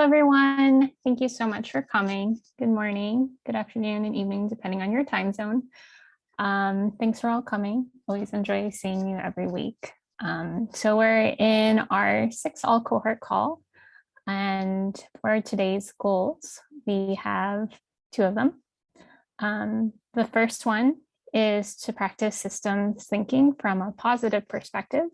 everyone. Thank you so much for coming. Good morning, good afternoon, and evening, depending on your time zone. Thanks for all coming. Always enjoy seeing you every week. So we're in our 6 all cohort call. And for today's goals, we have 2 of them. The first one is to practice systems thinking from a positive perspective.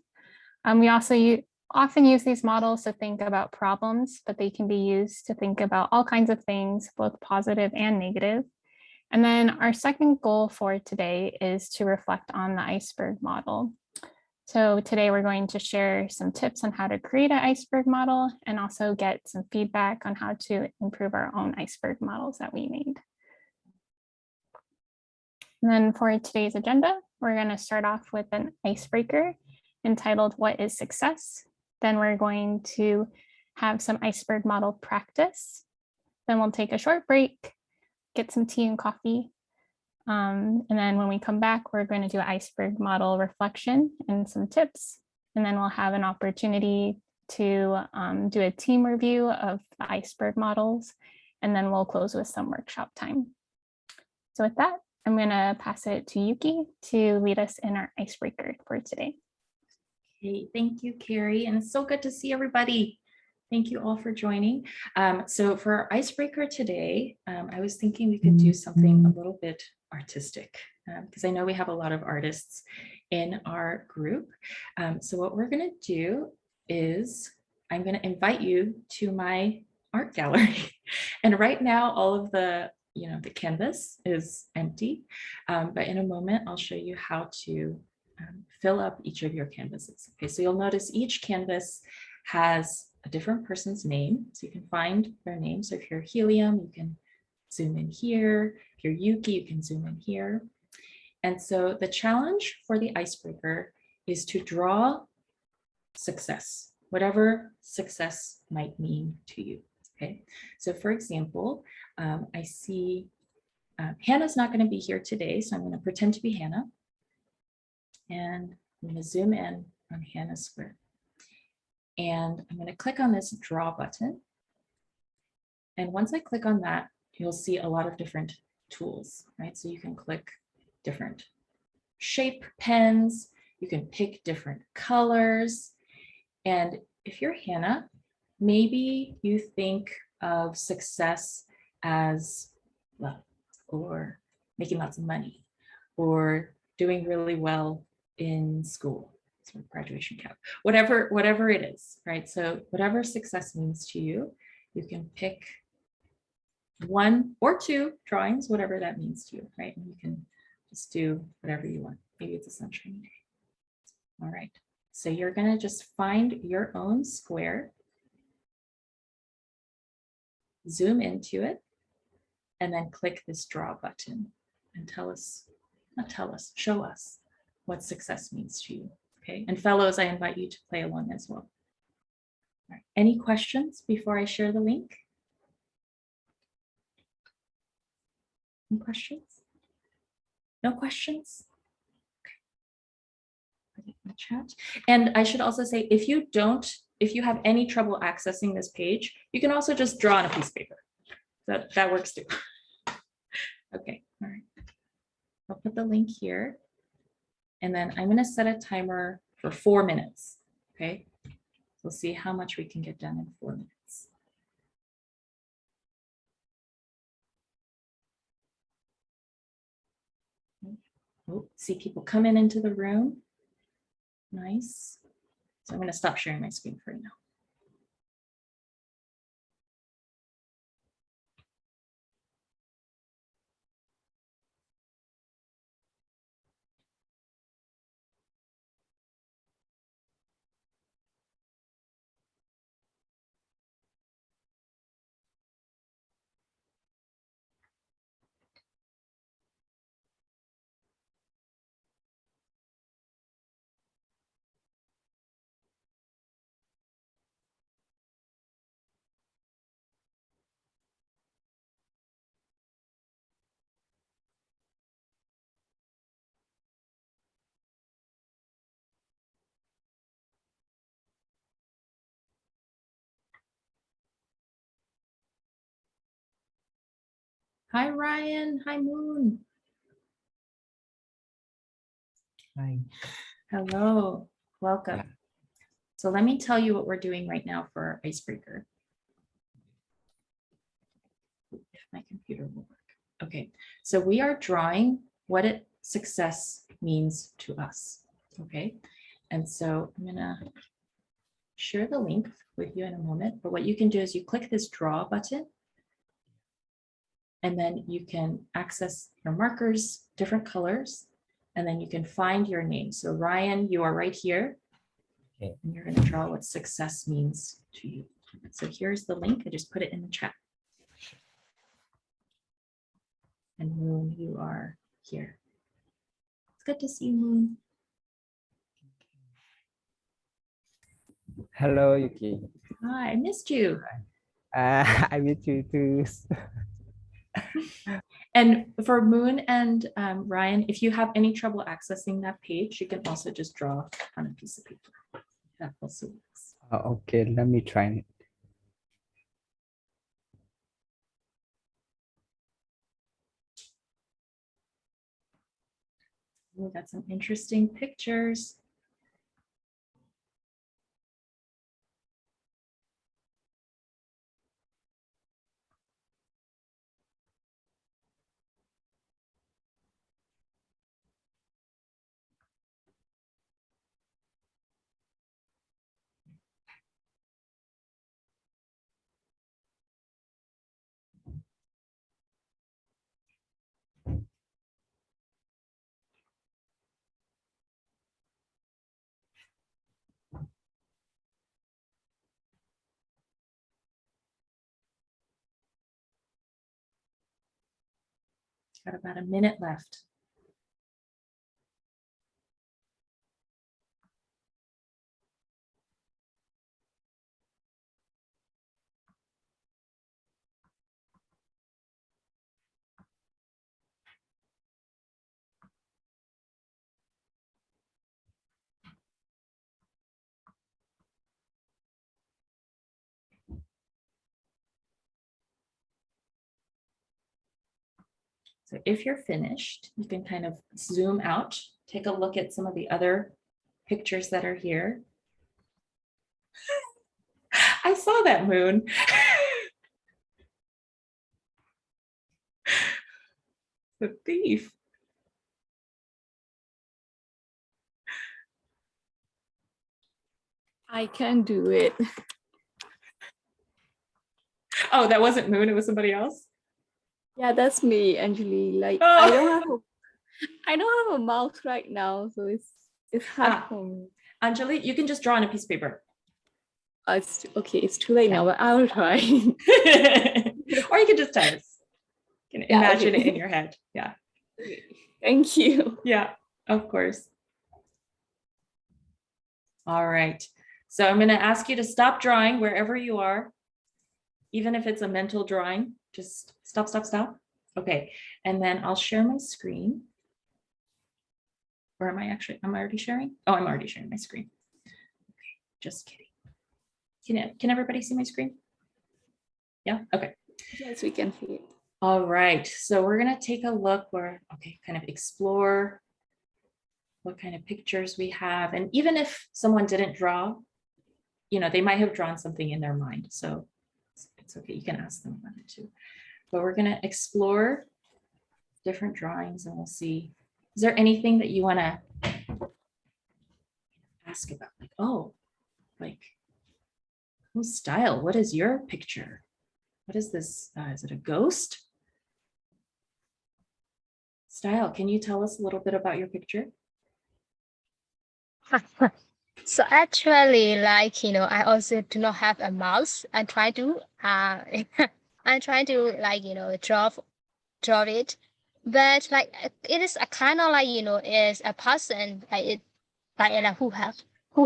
We also often use these models to think about problems, but they can be used to think about all kinds of things, both positive and negative. And then our second goal for today is to reflect on the iceberg model. So today we're going to share some tips on how to create an iceberg model and also get some feedback on how to improve our own iceberg models that we made. And then for today's agenda, we're going to start off with an icebreaker entitled "What is Success?" Then we're going to have some iceberg model practice. Then we'll take a short break, get some tea and coffee. And then when we come back, we're going to do an iceberg model reflection and some tips. And then we'll have an opportunity to do a team review of the iceberg models. And then we'll close with some workshop time. So with that, I'm going to pass it to Yuki to lead us in our icebreaker for today. Okay, thank you, Carrie. And it's so good to see everybody. Thank you all for joining. So for our icebreaker today, I was thinking we could do something a little bit artistic because I know we have a lot of artists in our group. So what we're going to do is I'm going to invite you to my art gallery. And right now, all of the canvas is empty, but in a moment, I'll show you how to fill up each of your canvases. Okay, so you'll notice each canvas has a different person's name, so you can find their name. So if you're Helium, you can zoom in here. If you're Yuki, you can zoom in here. And so the challenge for the icebreaker is to draw success, whatever success might mean to you. Okay, so for example, I see Hannah's not going to be here today, so I'm going to pretend to be Hannah. And I'm going to zoom in on Hannah's square. And I'm going to click on this draw button. And once I click on that, you'll see a lot of different tools, right? So you can click different shape pens, you can pick different colors. And if you're Hannah, maybe you think of success as love, or making lots of money, or doing really well in school, sort of graduation cap, whatever it is, right? So whatever success means to you, you can pick 1 or 2 drawings, whatever that means to you, right? And you can just do whatever you want. Maybe it's a sunshiny day. All right, so you're gonna just find your own square, zoom into it, and then click this draw button and show us what success means to you, okay? And fellows, I invite you to play along as well. All right. Any questions before I share the link? Any questions? No questions? Okay. Put it in the chat. And I should also say, if you have any trouble accessing this page, you can also just draw on a piece of paper. That works too. Okay, all right. I'll put the link here. And then I'm going to set a timer for 4 minutes. Okay, we'll see how much we can get done in 4 minutes. Oh, see people coming into the room. Nice. So I'm going to stop sharing my screen for now. Hi, Ryan. Hi, Moon. Hi. Hello. Welcome. Yeah. So let me tell you what we're doing right now for our icebreaker. If my computer will work. Okay, so we are drawing what success means to us. Okay, and so I'm gonna share the link with you in a moment, but what you can do is you click this draw button and then you can access your markers, different colors, and then you can find your name. So Ryan, you are right here. Okay. And you're gonna draw what success means to you. So here's the link, I just put it in the chat. And Moon, you are here. It's good to see you, Moon. Hello, Yuki. Hi, I missed you. I miss you too. And for Moon and Ryan, if you have any trouble accessing that page, you can also just draw on a piece of paper. That also works. Okay, let me try. We got some interesting pictures. Got about a minute left. So if you're finished, you can kind of zoom out, take a look at some of the other pictures that are here. I saw that, Moon. The thief. I can do it. Oh, that wasn't Moon, it was somebody else. Yeah, that's me, Anjali. Like Oh. I don't have a mouse right now, so it's hard Ah. for me. Anjali, you can just draw on a piece of paper. It's okay, it's too late now, but I will try. Or you can just type. You can Yeah, imagine okay. it in your head. Yeah. Thank you. Yeah, of course. All right. So I'm going to ask you to stop drawing wherever you are. Even if it's a mental drawing, just stop, stop, stop. Okay. And then I'll share my screen. Or am I already sharing? Oh, I'm already sharing my screen. Okay, just kidding. Can everybody see my screen? Yeah, okay. Yes, we can see it. All right, so we're gonna take a look where, okay, kind of explore what kind of pictures we have. And even if someone didn't draw, you know, they might have drawn something in their mind. So it's okay, you can ask them about it too. But we're gonna explore different drawings and we'll see, is there anything that you wanna ask about? Like, oh, like, whose style? What is your picture? What is this? Is it a ghost? Style, can you tell us a little bit about your picture? So actually, like, I also do not have a mouse. I try to I try to like, draw it. But like it is a kind of like, is a person like it like who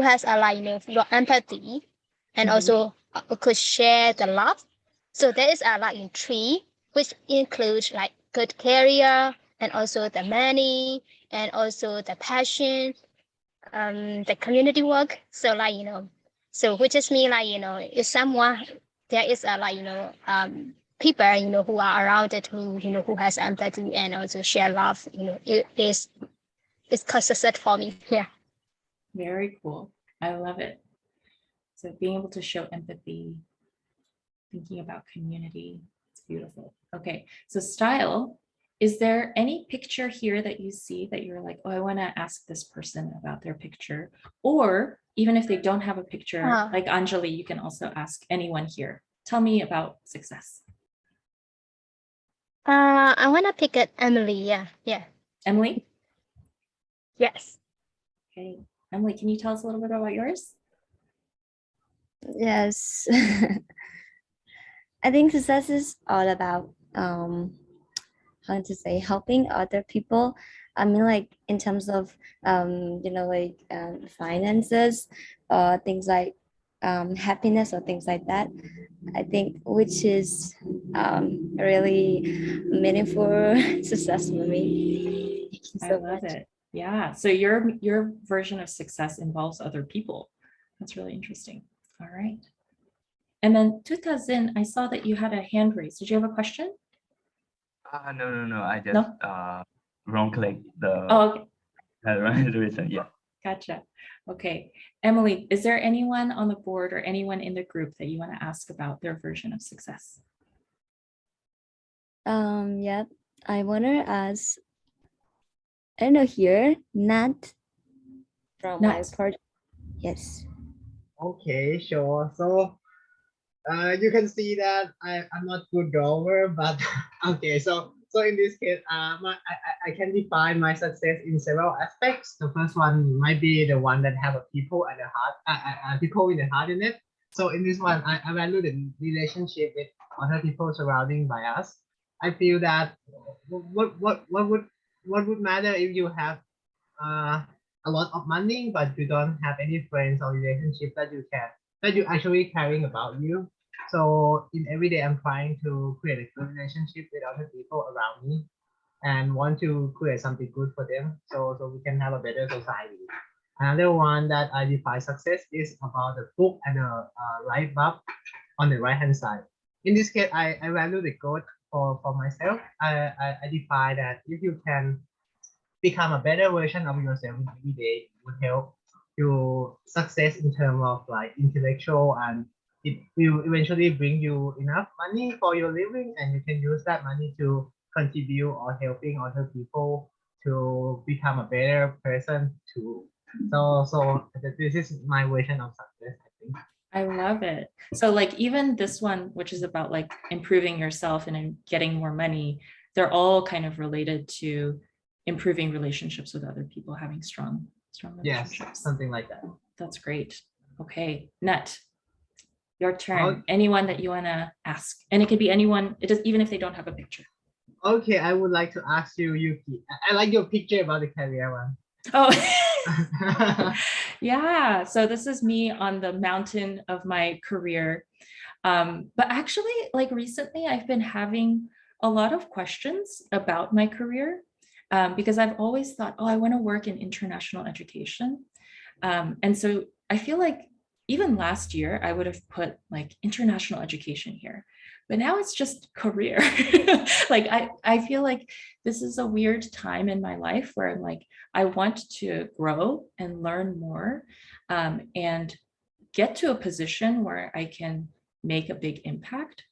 has a like, your empathy and Mhm. also could share the love. So there is a like in tree which includes like good career and also the money and also the passion, the community work. So like, so which is mean like, if someone there is a like, people, who are around it, who has empathy and also share love, it's called success for me. Yeah. Very cool. I love it. So being able to show empathy, thinking about community, it's beautiful. Okay, so style. Is there any picture here that you see that you're like, oh, I want to ask this person about their picture? Or even if they don't have a picture, like Anjali, you can also ask anyone here. Tell me about success. I want to pick it Emily. Yeah. Emily? Yes. Okay. Emily, can you tell us a little bit about yours? Yes. I think success is all about how to say helping other people. I mean, like in terms of finances, things like happiness or things like that. I think which is really meaningful success for me. Thank you I so love much. it. Yeah. So your version of success involves other people. That's really interesting. All right. And then 2000, I saw that you had a hand raised. Did you have a question? No. I just No? wrong click the Oh, okay. wrong reason. Yeah. Gotcha. Okay. Emily, is there anyone on the board or anyone in the group that you want to ask about their version of success? Yeah, I wanna ask, I don't know here, Nat from my Nat. project. Yes. Okay, sure. So you can see that I'm not good drawer, but okay. So in this case, I can define my success in several aspects. The first one might be the one that have a people at the heart, people with the heart in it. So in this one, I value the relationship with other people surrounding by us. I feel that what would matter if you have a lot of money, but you don't have any friends or relationship that you actually caring about you. So in every day, I'm trying to create a good relationship with other people around me and want to create something good for them. So we can have a better society. Another one that I define success is about the book and the light bulb on the right hand side. In this case, I value the growth for myself. I define that if you can become a better version of yourself every day would help you success in terms of like intellectual, and it will eventually bring you enough money for your living, and you can use that money to contribute or helping other people to become a better person too. So this is my version of success, I think. I love it. So like even this one, which is about like improving yourself and getting more money, they're all kind of related to improving relationships with other people, having strong Yes, relationships. something like that. That's great. Okay, Nut, your turn. Okay. Anyone that you want to ask, and it could be anyone. It does, even if they don't have a picture. Okay, I would like to ask you, Yuki. I like your picture about the career one. Oh, yeah. So this is me on the mountain of my career. But actually, like recently, I've been having a lot of questions about my career because I've always thought, oh, I want to work in international education. And so I feel like even last year, I would have put like international education here, but now it's just career. Like I feel like this is a weird time in my life where I'm like, I want to grow and learn more and get to a position where I can make a big impact.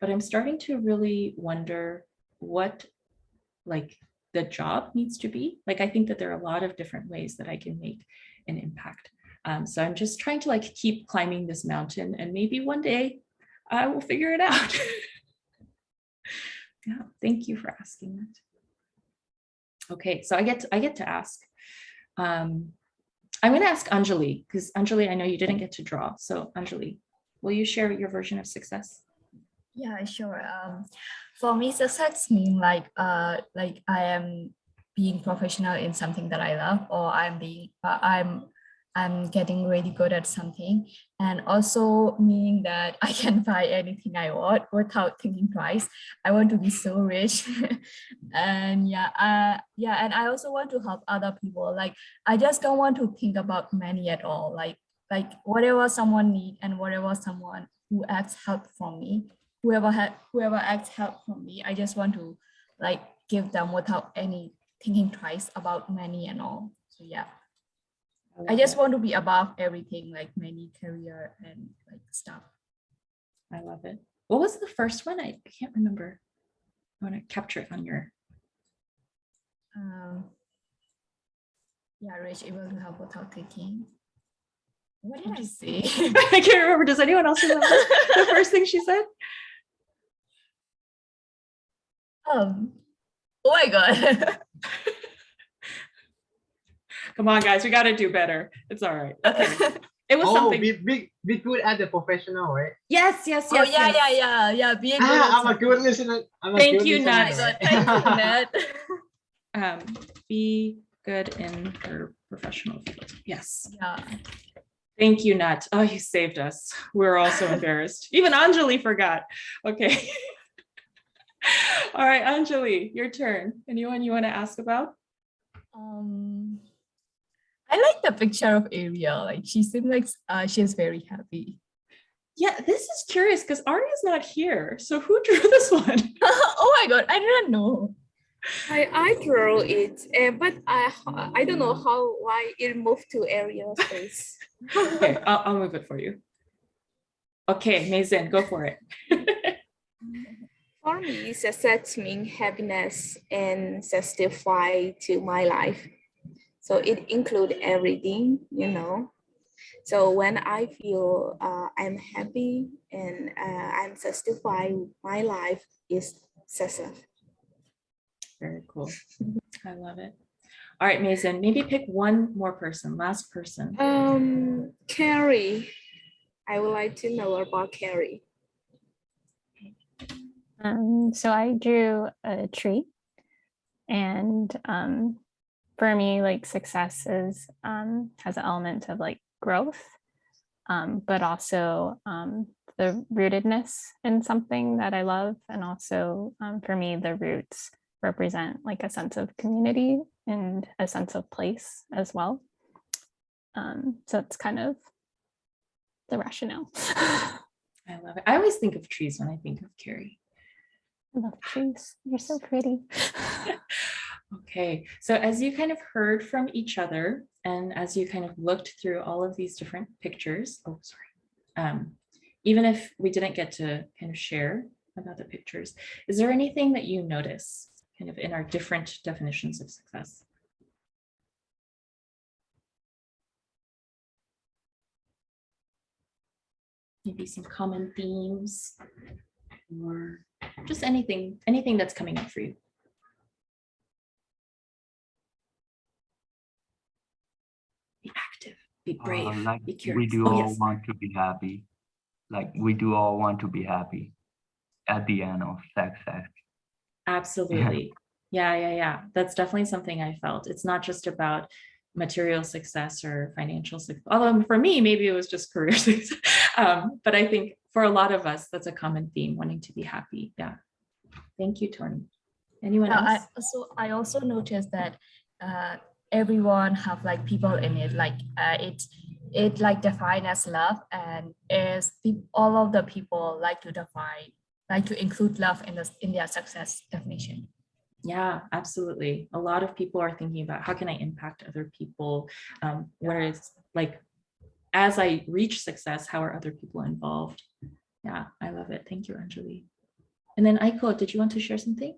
But I'm starting to really wonder what like the job needs to be. Like, I think that there are a lot of different ways that I can make an impact. So I'm just trying to like keep climbing this mountain, and maybe one day I will figure it out. Yeah, thank you for asking that. Okay, so I get to ask. I'm going to ask Anjali, because Anjali, I know you didn't get to draw. So Anjali, will you share your version of success? Yeah, sure. For me, success means like I am being professional in something that I love, or I'm getting really good at something, and also meaning that I can buy anything I want without thinking twice. I want to be so rich, and and I also want to help other people. Like I just don't want to think about money at all. Like whatever someone needs and whatever someone who asks help from me, whoever asks help from me, I just want to like give them without any thinking twice about money and all. So yeah, I just want to be above everything, like money, career, and like stuff. I love it. What was the first one? I can't remember. I want to capture it on your. Yeah, rich, able to help without thinking. What did I say? I can't remember. Does anyone else remember the first thing she said? Oh my God. Come on, guys, we got to do better. It's all right. Okay. It was something. Be good at the professional, right? Yes. Oh yeah. Be a good I'm a good listener. Thank you, Nat. Thank you, Nat. Be good in her professional field. Yes. Yeah. Thank you, Nat. Oh, you saved us. We're all so embarrassed. Even Anjali forgot. Okay. All right, Anjali, your turn. Anyone you want to ask about? I like the picture of Ariel. Like she seems like she's very happy. Yeah, this is curious because Arya's not here. So who drew this one? Oh my God, I didn't know. I drew it, but I don't know why it moved to Ariel's face. Okay, I'll move it for you. Okay, Mazen, go for it. For me, success means happiness and satisfy to my life. So it includes everything, you know. So when I feel I'm happy and I'm satisfied, my life is success. Very cool. I love it. All right, Mason, maybe pick one more person, last person. Carrie. I would like to know about Carrie. So I drew a tree, and for me, like success is has an element of like growth, but also the rootedness in something that I love, and also for me, the roots represent like a sense of community and a sense of place as well. So it's kind of the rationale. I love it. I always think of trees when I think of Carrie. I love trees. You're so pretty. Okay, so as you kind of heard from each other, and as you kind of looked through all of these different pictures, even if we didn't get to kind of share about the pictures, is there anything that you notice kind of in our different definitions of success? Maybe some common themes, or just anything that's coming up for you. Be active, be brave, like be curious. we do Oh, all yes. want to be happy. Like we do all want to be happy at the end of success. Absolutely. Yeah. That's definitely something I felt. It's not just about material success or financial success. Although for me, maybe it was just career success. But I think for a lot of us, that's a common theme, wanting to be happy. Yeah. Thank you, Tony. Anyone else? I also noticed that everyone have like people in it, like it like defined as love, and is all of the people like to include love in their success definition. Yeah, absolutely. A lot of people are thinking about how can I impact other people? Whereas like, as I reach success, how are other people involved? Yeah, I love it. Thank you, Anjali. And then Aiko, did you want to share something?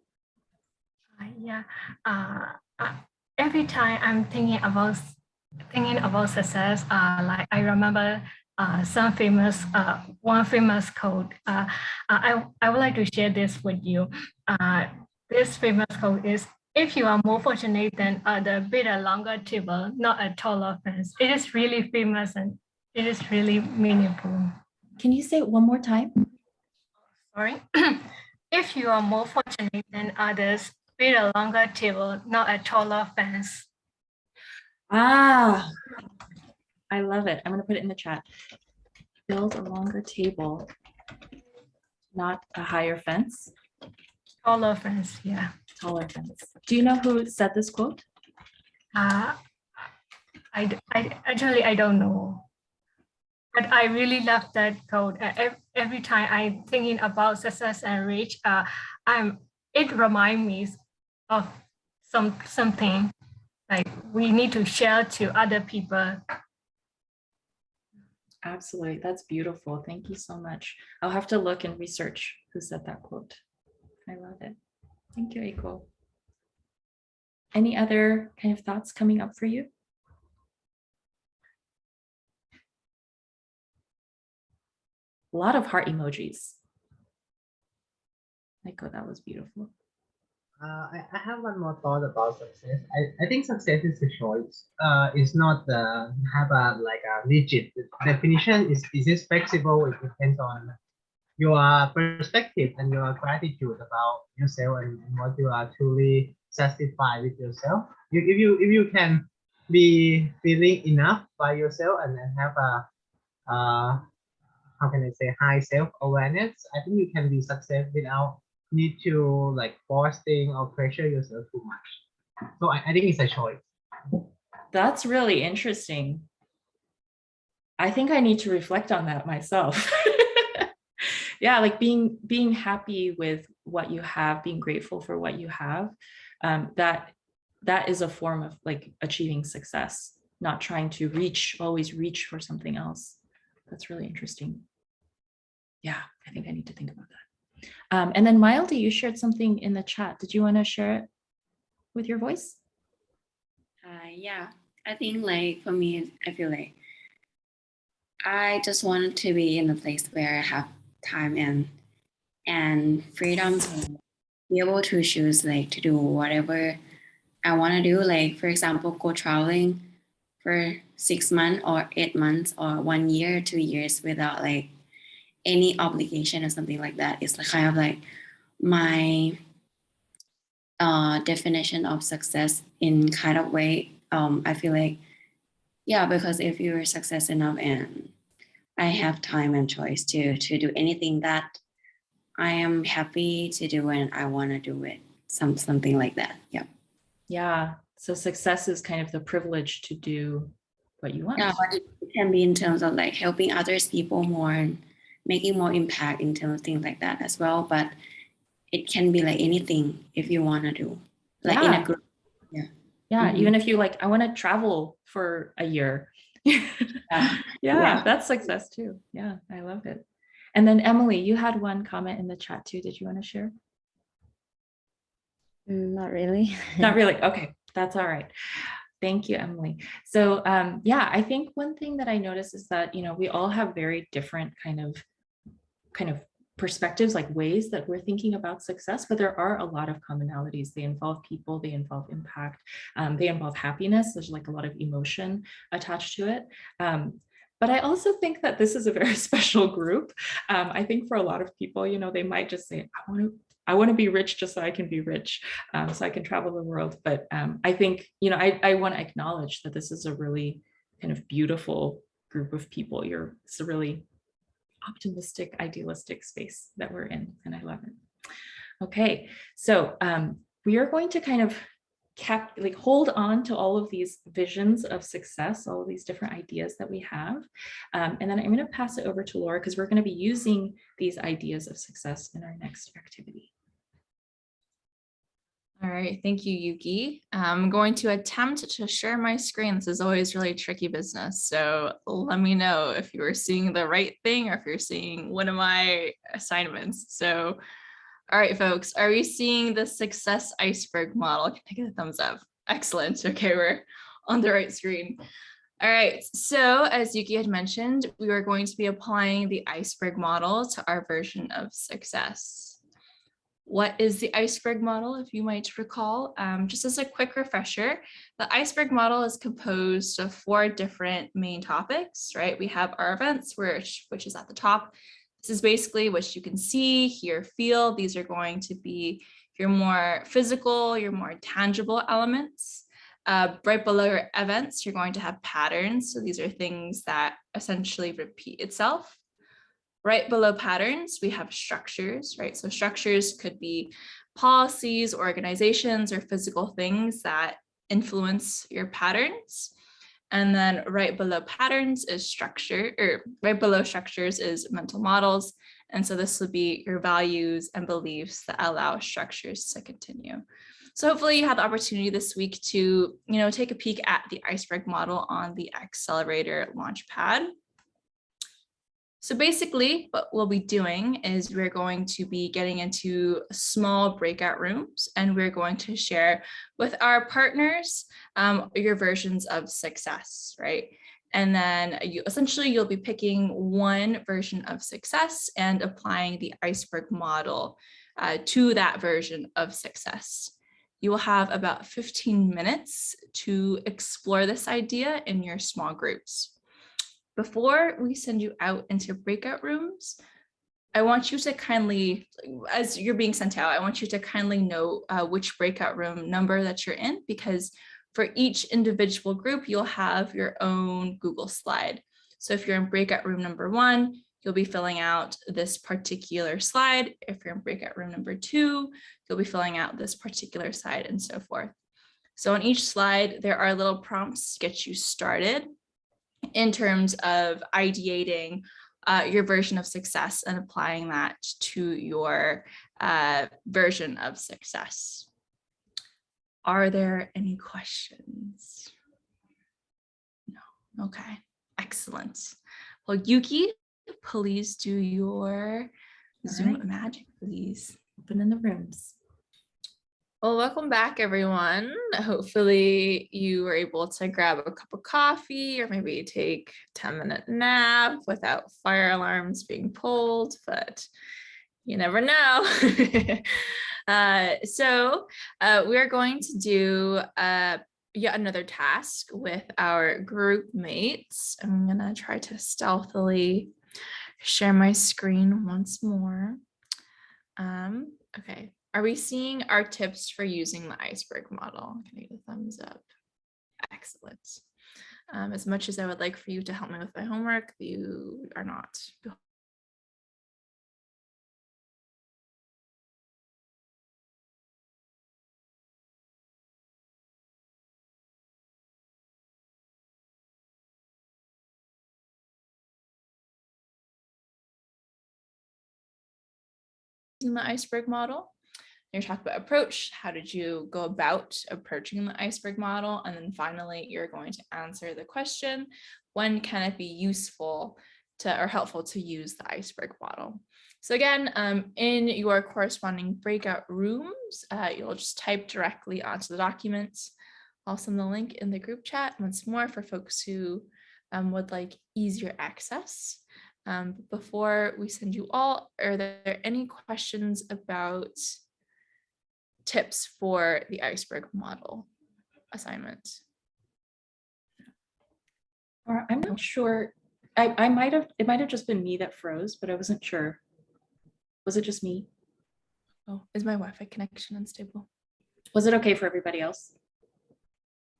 Every time I'm thinking about success, like I remember one famous quote. I would like to share this with you. This famous quote is, "If you are more fortunate than other, build a longer table, not a taller fence." It is really famous and it is really meaningful. Can you say it one more time? Sorry. If you are more fortunate than others, build a longer table, not a taller fence. Ah, I love it. I'm going to put it in the chat. Build a longer table, not a higher fence. Taller fence, yeah. Taller fence. Do you know who said this quote? I don't know. But I really love that quote. Every time I'm thinking about success and rich, it reminds me of something like we need to share to other people. Absolutely. That's beautiful. Thank you so much. I'll have to look and research who said that quote. I love it. Thank you, Eiko. Any other kind of thoughts coming up for you? A lot of heart emojis. Eiko, that was beautiful. I have one more thought about success. I think success is a choice. It's not have a like a rigid definition. Is flexible. It depends on your perspective and your gratitude about yourself and what you are truly satisfied with yourself. If you can be feeling enough by yourself and have a how can I say high self-awareness, I think you can be success without need to like force things or pressure yourself too much. So I think it's a choice. That's really interesting. I think I need to reflect on that myself. Yeah, like being happy with what you have, being grateful for what you have, that is a form of like achieving success, not trying to always reach for something else. That's really interesting. Yeah, I think I need to think about that. And then Mildy, you shared something in the chat. Did you want to share it with your voice? Yeah, I think like for me, I feel like I just wanted to be in a place where I have time and freedom to be able to choose like to do whatever I want to do. Like for example, go traveling for 6 months or 8 months or 1 year, 2 years without like any obligation or something like that. It's like kind of like my definition of success in kind of way. I feel like, yeah, because if you're success enough and I have time and choice to do anything that I am happy to do and I want to do it, something like that. Yeah. Yeah. So success is kind of the privilege to do what you want. Yeah, but it can be in terms of like helping others people more and making more impact in terms of things like that as well. But it can be like anything if you want to do, like in a group. Yeah. Yeah. Even if you like, I want to travel for a year. Yeah, that's success too. Yeah, I love it. And then Emily, you had one comment in the chat too. Did you want to share? Not really. Not really. Okay, that's all right. Thank you, Emily. So yeah, I think one thing that I noticed is that, you know, we all have very different kind of perspectives, like ways that we're thinking about success, but there are a lot of commonalities. They involve people, they involve impact, they involve happiness. There's like a lot of emotion attached to it. But I also think that this is a very special group. I think for a lot of people, you know, they might just say, I want to be rich just so I can be rich, so I can travel the world. But I think, you know, I want to acknowledge that this is a really kind of beautiful group of people. It's a really optimistic, idealistic space that we're in, and I love it. Okay, so we are going to kind of hold on to all of these visions of success, all of these different ideas that we have. And then I'm going to pass it over to Laura because we're going to be using these ideas of success in our next activity. All right, thank you, Yuki. I'm going to attempt to share my screen. This is always really tricky business. So let me know if you are seeing the right thing or if you're seeing one of my assignments. So, all right, folks, are we seeing the success iceberg model? Can I get a thumbs up? Excellent. Okay, we're on the right screen. All right, so as Yuki had mentioned, we are going to be applying the iceberg model to our version of success. What is the iceberg model, if you might recall? Just as a quick refresher, the iceberg model is composed of 4 different main topics, right? We have our events, which is at the top. This is basically what you can see, hear, feel. These are going to be your more physical, your more tangible elements. Right below your events, you're going to have patterns. So these are things that essentially repeat itself. Right below patterns, we have structures, right? So structures could be policies, organizations, or physical things that influence your patterns. And then right below patterns is structure, or right below structures is mental models. And so this will be your values and beliefs that allow structures to continue. So hopefully you had the opportunity this week to, take a peek at the iceberg model on the Accelerator Launchpad. So basically what we'll be doing is we're going to be getting into small breakout rooms, and we're going to share with our partners your versions of success, right? And then you'll be picking one version of success and applying the iceberg model to that version of success. You will have about 15 minutes to explore this idea in your small groups. Before we send you out into breakout rooms, I want you to kindly, as you're being sent out, I want you to kindly know which breakout room number that you're in, because for each individual group, you'll have your own Google slide. So if you're in breakout room number 1, you'll be filling out this particular slide. If you're in breakout room number 2, you'll be filling out this particular slide, and so forth. So on each slide, there are little prompts to get you started in terms of ideating your version of success and applying that to your version of success. Are there any questions? No. Okay, excellent. Well, Yuki, please do your Zoom magic, please. Open in the rooms. Well, welcome back, everyone. Hopefully you were able to grab a cup of coffee or maybe take a 10-minute nap without fire alarms being pulled, but you never know. So we are going to do yet another task with our group mates. I'm gonna try to stealthily share my screen once more. Okay. Are we seeing our tips for using the iceberg model? Can I get a thumbs up? Excellent. As much as I would like for you to help me with my homework, you are not. Using the iceberg model. You're talking about approach. How did you go about approaching the iceberg model? And then finally, you're going to answer the question, when can it be useful to or helpful to use the iceberg model? So again, in your corresponding breakout rooms, you'll just type directly onto the document. I'll send the link in the group chat once more for folks who would like easier access. Before we send you all, are there any questions about tips for the iceberg model assignment? Or I'm not sure. It might have just been me that froze, but I wasn't sure. Was it just me? Oh, is my Wi-Fi connection unstable? Was it okay for everybody else?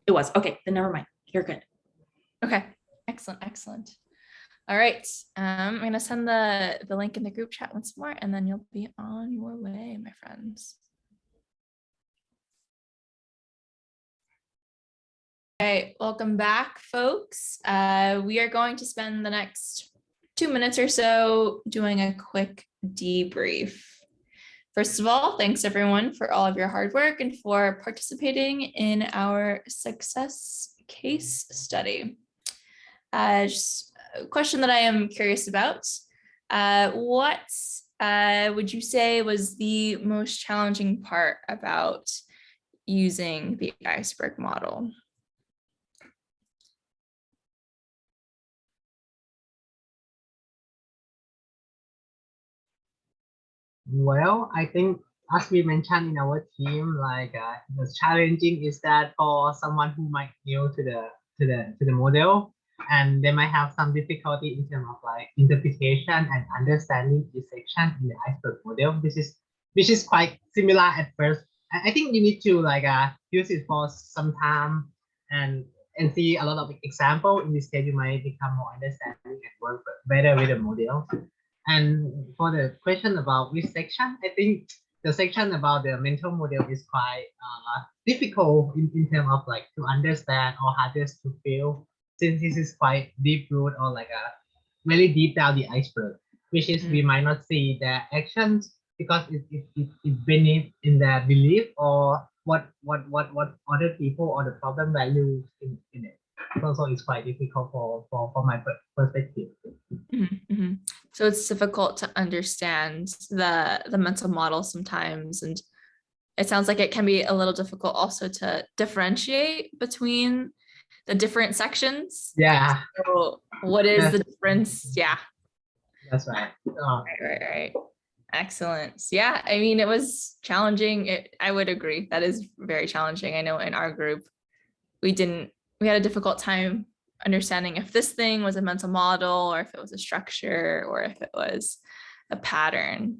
It was. Okay, then never mind. You're good. Okay, excellent, excellent. All right, I'm gonna send the link in the group chat once more, and then you'll be on your way, my friends. Okay, welcome back, folks. We are going to spend the next 2 minutes or so doing a quick debrief. First of all, thanks everyone for all of your hard work and for participating in our success case study. Just a question that I am curious about. What would you say was the most challenging part about using the iceberg model? Well, I think as we mentioned in our team, like the challenging is that for someone who might new to the model, and they might have some difficulty in terms of like interpretation and understanding the section in the iceberg model, which is quite similar at first. I think you need to like use it for some time and see a lot of example. In this case, you might become more understanding and work better with the model. And for the question about which section, I think the section about the mental model is quite difficult in terms of like to understand or hardest to feel since this is quite deep root or like a really deep down the iceberg, which is we might not see their actions because it's beneath in their belief or what other people or the problem values in it. So it's quite difficult for my perspective. So it's difficult to understand the mental model sometimes, and it sounds like it can be a little difficult also to differentiate between the different sections. Yeah. So what is the difference? Yeah. That's right. Right. Excellent. Yeah, I mean, it was challenging. I would agree. That is very challenging. I know in our group, we had a difficult time understanding if this thing was a mental model or if it was a structure or if it was a pattern.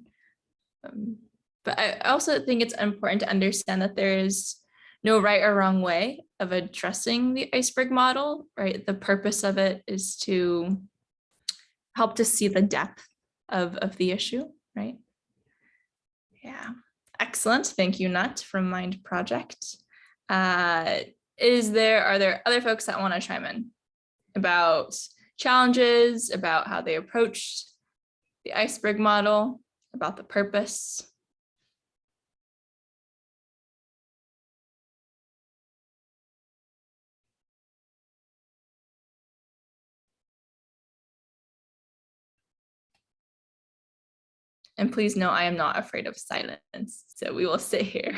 But I also think it's important to understand that there is no right or wrong way of addressing the iceberg model, right? The purpose of it is to help to see the depth of the issue, right? Yeah, excellent. Thank you, Nut from Mind Project. Are there other folks that want to chime in about challenges, about how they approached the iceberg model, about the purpose? And please know I am not afraid of silence, so we will sit here.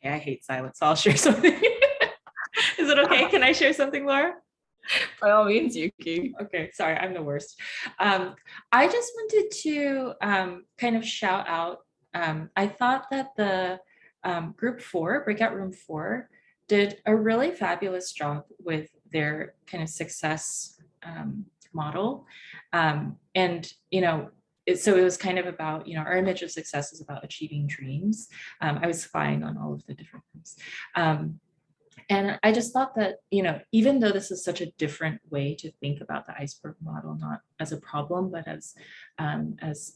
Okay, I hate silence, so I'll share something. Is it okay? Can I share something, Laura? By all means, Yuki. Okay, sorry, I'm the worst. I just wanted to kind of shout out. I thought that the group 4, breakout room 4, did a really fabulous job with their kind of success model. And, you know, so it was kind of about, you know, our image of success is about achieving dreams. I was spying on all of the different rooms. And I just thought that, you know, even though this is such a different way to think about the iceberg model, not as a problem, but as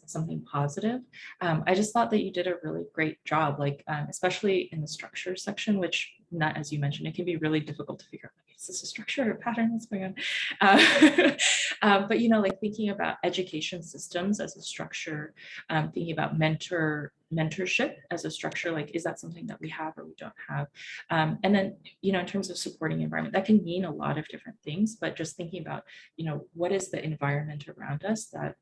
something positive, I just thought that you did a really great job, like especially in the structure section, which, not as you mentioned, it can be really difficult to figure out, like, is this a structure or a pattern? What's going on? But, you know, like thinking about education systems as a structure, thinking about mentorship as a structure, like, is that something that we have or we don't have? And then, you know, in terms of supporting environment, that can mean a lot of different things, but just thinking about, you know, what is the environment around us that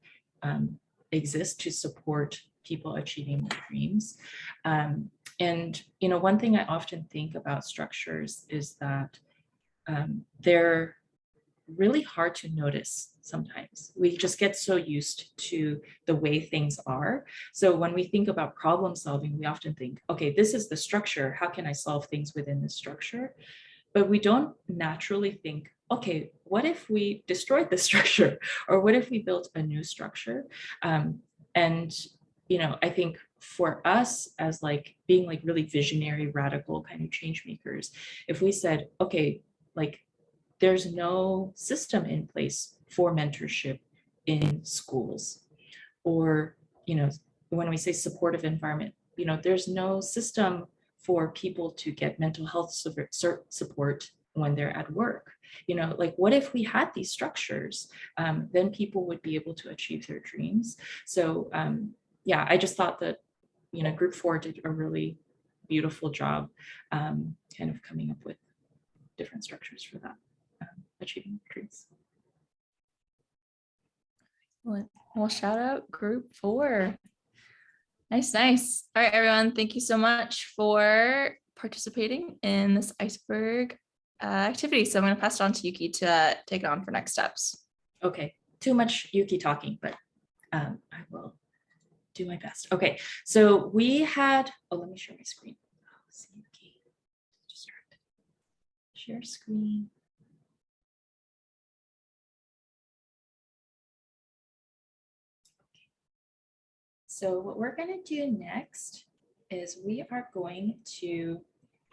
exists to support people achieving their dreams. And, you know, one thing I often think about structures is that they're really hard to notice sometimes. We just get so used to the way things are. So when we think about problem solving, we often think, okay, this is the structure. How can I solve things within this structure? But we don't naturally think, okay, what if we destroyed the structure? Or what if we built a new structure? And, you know, I think for us as like being like really visionary, radical kind of change makers, if we said, okay, like there's no system in place for mentorship in schools, or, you know, when we say supportive environment, you know, there's no system for people to get mental health support when they're at work. You know, like what if we had these structures? Then people would be able to achieve their dreams. So yeah, I just thought that, you know, group 4 did a really beautiful job kind of coming up with different structures for that, achieving dreams. Well, shout out group 4. Nice. All right, everyone. Thank you so much for participating in this iceberg activity. So I'm going to pass it on to Yuki to take it on for next steps. Okay, too much Yuki talking, but I will do my best. Okay, so we had, oh, let me share my screen. Oh, see Yuki. Distracted. Share screen. So what we're going to do next is we are going to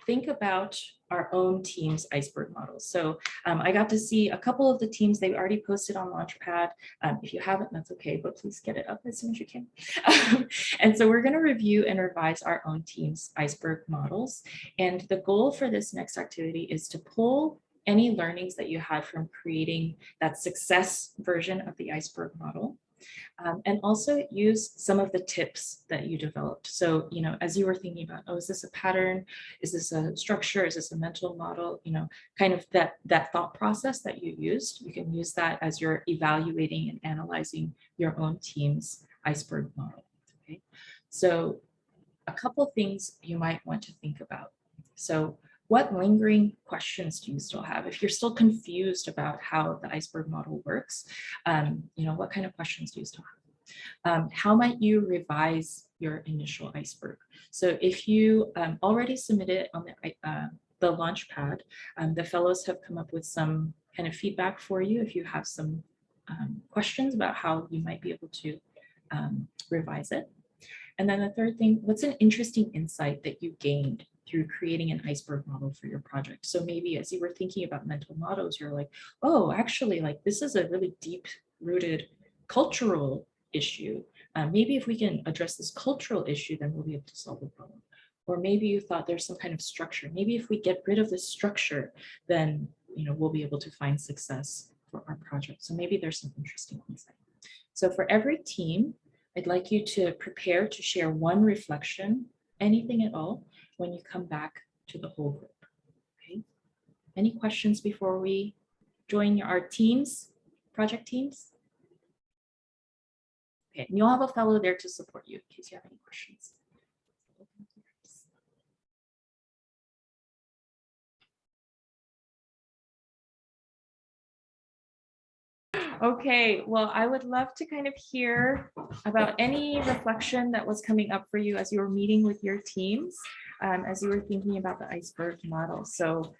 think about our own team's iceberg models. So I got to see a couple of the teams they already posted on Launchpad. If you haven't, that's okay, but please get it up as soon as you can. And so we're going to review and revise our own team's iceberg models. And the goal for this next activity is to pull any learnings that you had from creating that success version of the iceberg model. And also use some of the tips that you developed. So, you know, as you were thinking about, oh, is this a pattern? Is this a structure? Is this a mental model? You know, kind of that thought process that you used, you can use that as you're evaluating and analyzing your own team's iceberg model. Okay, so a couple of things you might want to think about. So what lingering questions do you still have? If you're still confused about how the iceberg model works, you know, what kind of questions do you still have? How might you revise your initial iceberg? So if you already submitted on the Launchpad, the fellows have come up with some kind of feedback for you if you have some questions about how you might be able to revise it. And then the third thing, what's an interesting insight that you gained through creating an iceberg model for your project? So maybe as you were thinking about mental models, you're like, oh, actually, like this is a really deep rooted cultural issue. Maybe if we can address this cultural issue, then we'll be able to solve the problem. Or maybe you thought there's some kind of structure. Maybe if we get rid of this structure, then we'll be able to find success for our project. So maybe there's some interesting insight. So for every team, I'd like you to prepare to share one reflection, anything at all, when you come back to the whole group. Okay. Any questions before we join our teams, project teams? Okay, and you'll have a fellow there to support you in case you have any questions. Okay, well, I would love to kind of hear about any reflection that was coming up for you as you were meeting with your teams, as you were thinking about the iceberg model. So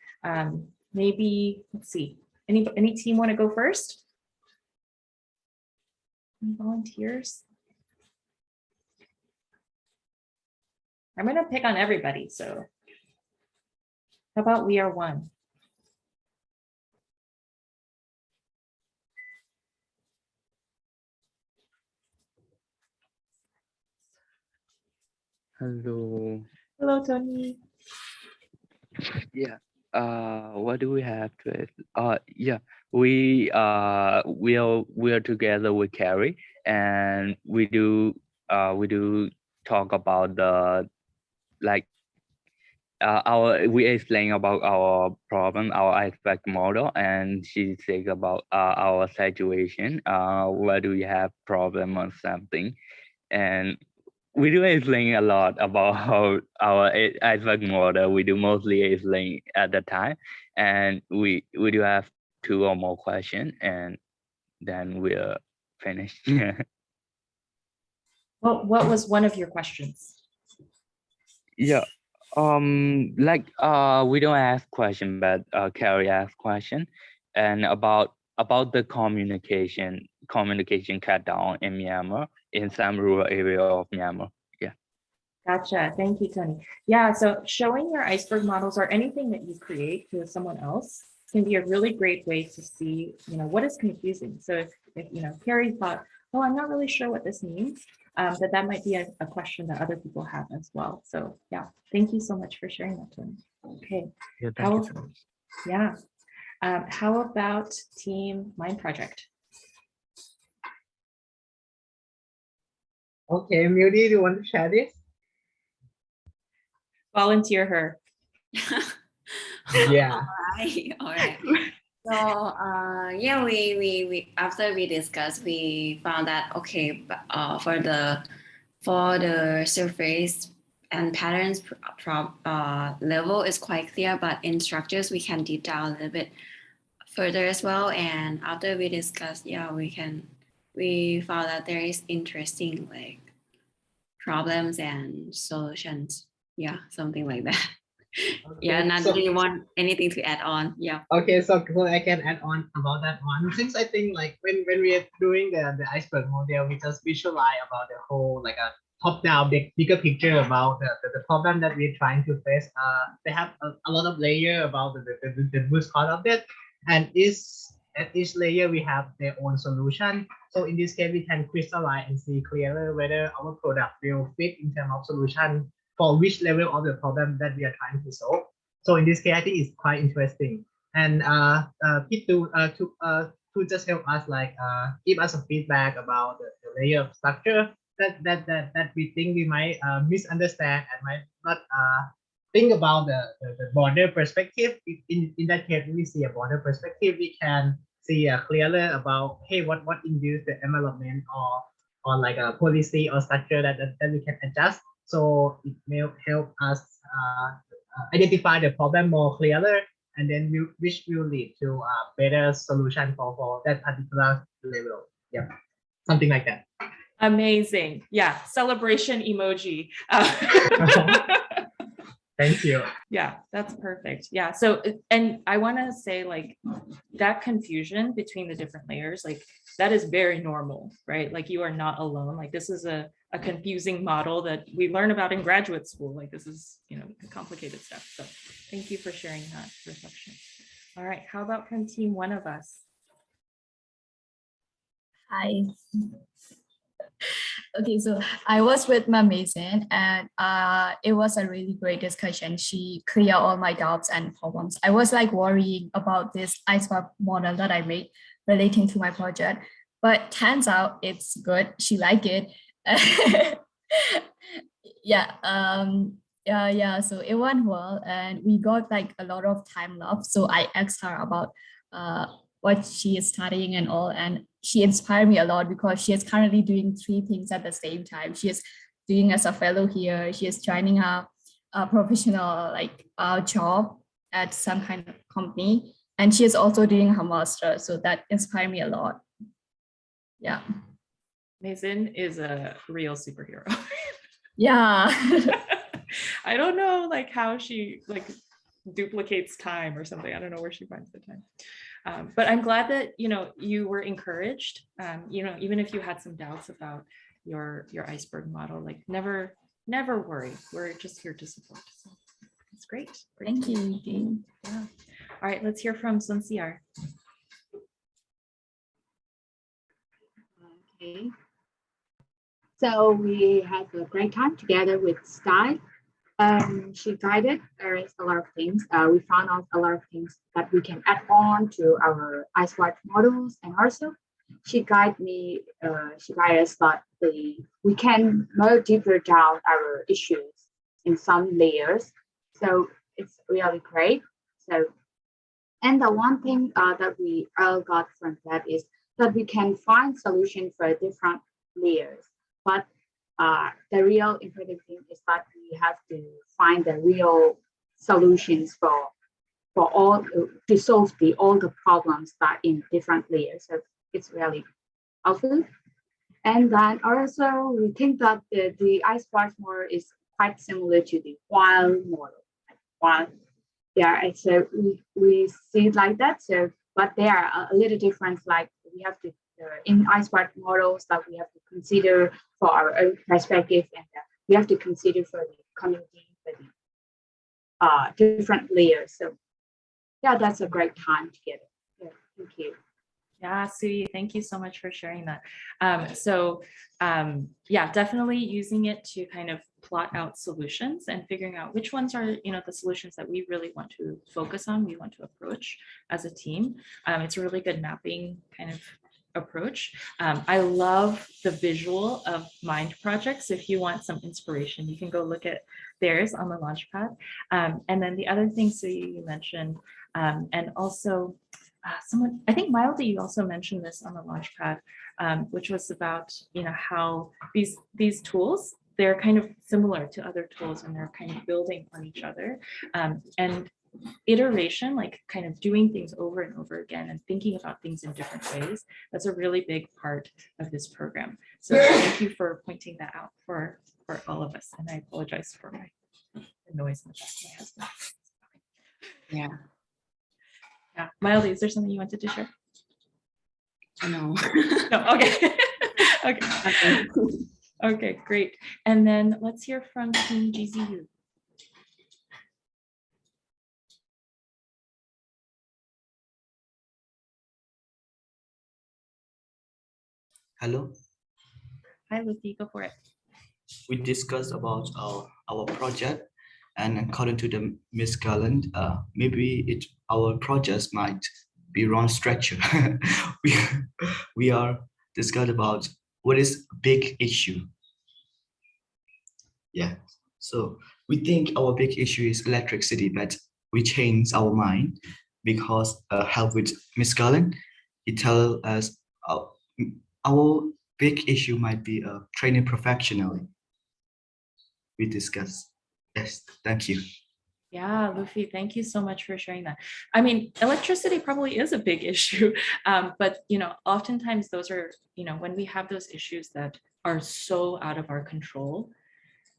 maybe, let's see, any team want to go first? Any volunteers? I'm going to pick on everybody. So how about we are one? Hello. Hello, Tony. Yeah. What do we have to it? Yeah, we are together with Carrie, and we do talk about the we explain about our problem, our aspect model, and she says about our situation. Where do we have problem or something, and we do explain a lot about how our iceberg model. We do mostly explain at the time, and we do have 2 or more questions, and then we're finished. Well, what was one of your questions? Yeah. We don't ask question, but Carrie asked question, and about the communication cut down in Myanmar, in some rural area of Myanmar. Yeah. Gotcha. Thank you, Tony. Yeah, so showing your iceberg models or anything that you create to someone else can be a really great way to see, what is confusing. So if Carrie thought, oh, I'm not really sure what this means, that might be a question that other people have as well. So yeah, thank you so much for sharing that, Tony. Okay. Yeah, thank you so much. Yeah. How about Team Mind Project? Okay, Mudi, do you want to share this? Volunteer her. Yeah. All right. So yeah, we after we discussed, we found that okay, for the surface and patterns level is quite clear, but in structures we can deep down a little bit further as well. And after we discussed, yeah, we found that there is interesting like problems and solutions. Yeah, something like that. Yeah, Okay, Nan, do you want anything to add on? Yeah. Okay, so I can add on about that one. Since I think like when we are doing the iceberg model, we just visualize about the whole like a top down, the bigger picture about the problem that we're trying to face. They have a lot of layer about the root cause of it, and at each layer we have their own solution. So in this case, we can crystallize and see clearer whether our product will fit in terms of solution for which level of the problem that we are trying to solve. So in this case, I think it's quite interesting. And Pete to just help us give us a feedback about the layer of structure that we think we might misunderstand and might not think about the border perspective. In that case, we see a border perspective, we can see clearer about, hey, what induced the envelopment or like a policy or structure that we can adjust. So it may help us identify the problem more clearer, and then which will lead to a better solution for that particular level. Yeah, something like that. Amazing. Yeah, celebration emoji. Thank you. Yeah, that's perfect. Yeah, so, and I want to say, like, that confusion between the different layers, like, that is very normal, right? Like, you are not alone. Like, this is a confusing model that we learn about in graduate school. Like, this is, you know, complicated stuff. So thank you for sharing that reflection. All right, how about from team one of us? Hi. Okay, so I was with my Mason, and it was a really great discussion. She cleared all my doubts and problems. I was like worrying about this iceberg model that I made relating to my project, but turns out it's good. She liked it. Yeah. So it went well, and we got like a lot of time left. So I asked her about what she is studying and all, and she inspired me a lot because she is currently doing 3 things at the same time. She is doing as a fellow here. She is joining a professional job at some kind of company, and she is also doing her master. So that inspired me a lot. Yeah. Mason is a real superhero. Yeah. I don't know like how she like duplicates time or something. I don't know where she finds the time. But I'm glad that, you know, you were encouraged, you know, even if you had some doubts about your iceberg model, like never worry. We're just here to support. So it's great. Thank you. Yeah. All right, let's hear from Sun Siar. Okay. So we had a great time together with Sky. She guided us a lot of things. We found out a lot of things that we can add on to our iceberg models, and also she guided us that we can more deeper down our issues in some layers. So it's really great. So, and the one thing that we all got from that is that we can find solutions for different layers, but the real important thing is that we have to find the real solutions for all to solve all the problems that in different layers. So it's really helpful. And then also we think that the iceberg model is quite similar to the wild model. Yeah, so we see it like that. So, but they are a little different. Like we have to in iceberg models that we have to consider for our own perspective, and we have to consider for the community, for the different layers. So yeah, that's a great time together. Yeah, thank you. Yeah, Sui, thank you so much for sharing that. Yeah, definitely using it to kind of plot out solutions and figuring out which ones are, you know, the solutions that we really want to focus on, we want to approach as a team. It's a really good mapping kind of approach. I love the visual of mind projects. If you want some inspiration, you can go look at theirs on the Launchpad. And then the other things that you mentioned, and also someone, I think Mildy, you also mentioned this on the Launchpad, which was about, you know, how these tools, they're kind of similar to other tools and they're kind of building on each other. And iteration, like kind of doing things over and over again and thinking about things in different ways, that's a really big part of this program. So thank you for pointing that out for all of us. And I apologize for the noise in the back of my husband. Yeah. Yeah, Mildy, is there something you wanted to share? No. No, okay. Okay. Okay, great. And then let's hear from Team GZU. Hello. Hi, Lucy, go for it. We discussed about our project, and according to the Miss Garland, maybe our projects might be wrong structure. we we are discussed about what is big issue. Yeah. So we think our big issue is electricity, but we changed our mind because help with Miss Garland. It tells us our big issue might be training professionally. We discuss. Yes, thank you. Yeah, Luffy, thank you so much for sharing that. I mean, electricity probably is a big issue, but oftentimes those are, when we have those issues that are so out of our control,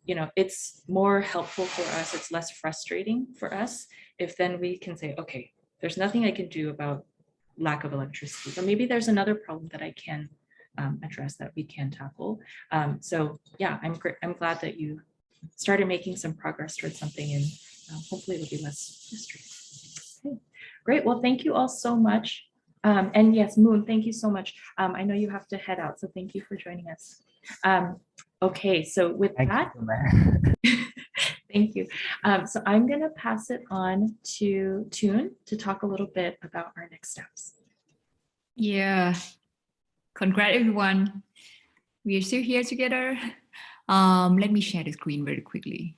it's more helpful for us. It's less frustrating for us if then we can say, okay, there's nothing I can do about lack of electricity, but maybe there's another problem that I can address that we can tackle. So yeah, I'm glad that you started making some progress towards something, and hopefully it'll be less frustrating. Okay. Great. Well, thank you all so much. And yes, Moon, thank you so much. I know you have to head out, so thank you for joining us. Okay, so with that, thank you. So I'm going to pass it on to Toon to talk a little bit about our next steps. Yeah, congrats everyone. We are still here together. Let me share the screen very quickly.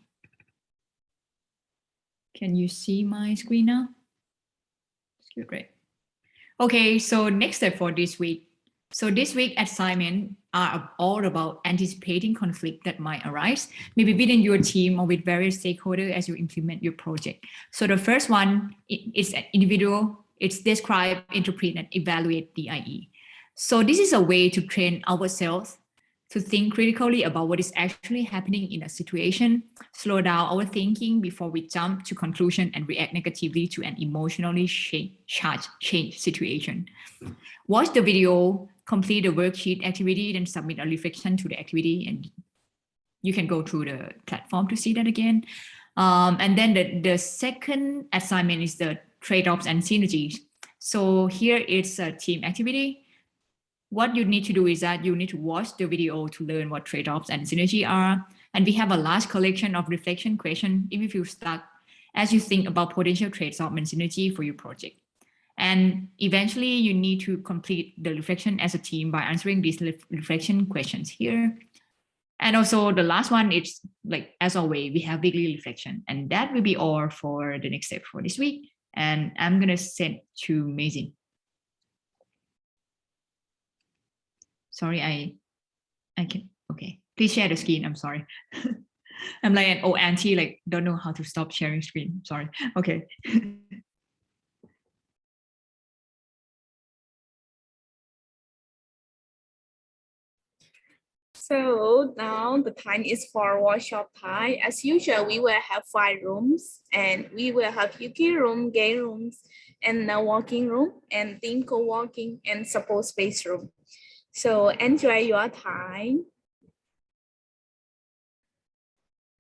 Can you see my screen now? It's great. Okay, so next step for this week. So this week assignment are all about anticipating conflict that might arise, maybe within your team or with various stakeholders as you implement your project. So the first one is individual. It's describe, interpret, and evaluate DIE. So this is a way to train ourselves to think critically about what is actually happening in a situation, slow down our thinking before we jump to conclusion and react negatively to an emotionally charged change situation. Watch the video, complete the worksheet activity, then submit a reflection to the activity, and you can go through the platform to see that again. And then the second assignment is the trade-offs and synergies. So here it's a team activity. What you need to do is that you need to watch the video to learn what trade-offs and synergy are. And we have a large collection of reflection questions if you feel stuck as you think about potential trade-offs and synergy for your project. And eventually you need to complete the reflection as a team by answering these reflection questions here. And also the last one, it's like, as always, we have weekly reflection. And that will be all for the next step for this week. And I'm gonna send to Mazin. Sorry, I can, okay. Please share the screen, I'm sorry. I'm like an old auntie, like don't know how to stop sharing screen, sorry. Okay. So now the time is for workshop time. As usual, we will have 5 rooms, and we will have Yuki room, gay rooms, and a walking room, and team co-working, and support space room. So enjoy your time.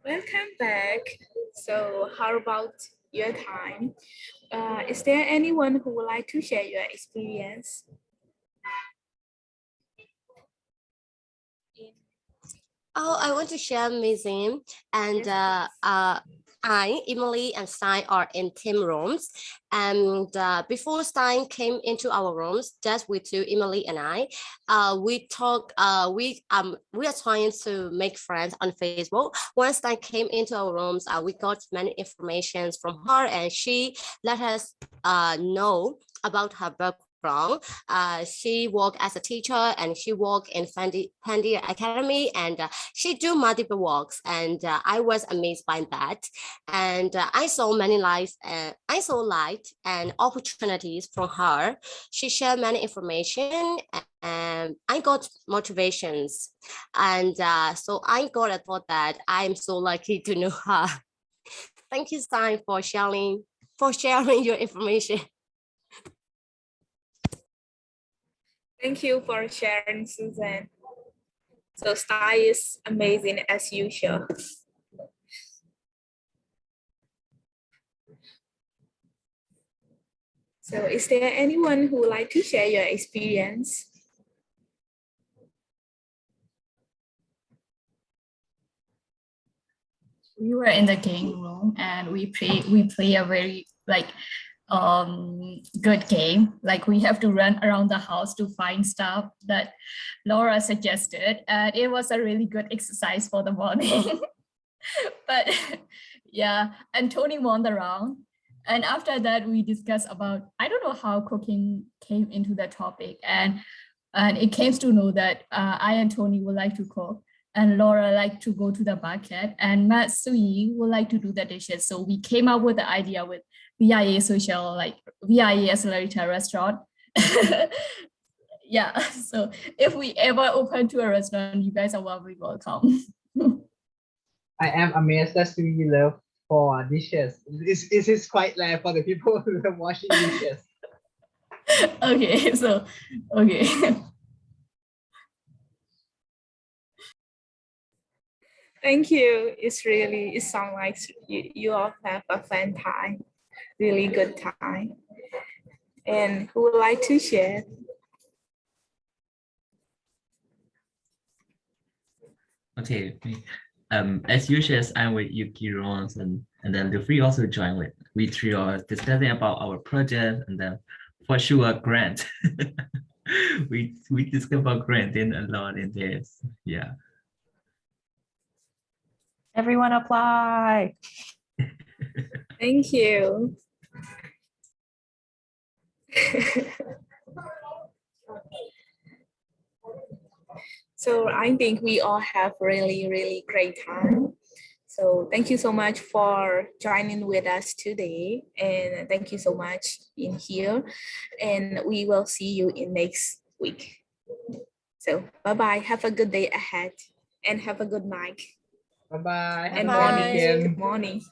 Welcome back. So how about your time? Is there anyone who would like to share your experience? Oh, I want to share amazing. And I, Emily, and Stein are in team rooms. And before Stein came into our rooms, just with two, Emily and I, we talk. We are trying to make friends on Facebook. Once Stein came into our rooms, we got many informations from her, and she let us know about her background. She worked as a teacher, and she worked in Pandia Academy, and she do multiple works, and I was amazed by that. And I saw many light and opportunities from her. She shared many information, and I got motivations, and so I got a thought that I'm so lucky to know her. Thank you, Stein, for sharing your information. Thank you for sharing, Susan. So style is amazing as usual. So is there anyone who would like to share your experience? We were in the game room and we play a very good game. Like we have to run around the house to find stuff that Laura suggested, and it was a really good exercise for the morning. But yeah, and Tony won the round. And after that, we discussed about, I don't know how cooking came into the topic, and it came to know that I and Tony would like to cook, and Laura like to go to the market, and Matsui would like to do the dishes. So we came up with the idea with VIA Social, like VIA Accelerator Restaurant. Yeah, so if we ever open to a restaurant, you guys are very welcome. I am amazed that we love for dishes. This is quite rare for the people who are washing dishes. Okay, so okay. Thank you. It sounds like you all have a fun time, really good time. And who would like to share? Okay. As usual, I'm with Yuki, Rons, and then the three also joined with. We three are discussing about our project, and then for sure grant. we discuss about granting a lot in this. Yeah. Everyone apply. Thank you. So I think we all have really, really great time. So thank you so much for joining with us today. And thank you so much in here. And we will see you in next week. So bye-bye. Have a good day ahead and have a good night. Bye-bye. And Have a morning. good weekend. Good morning.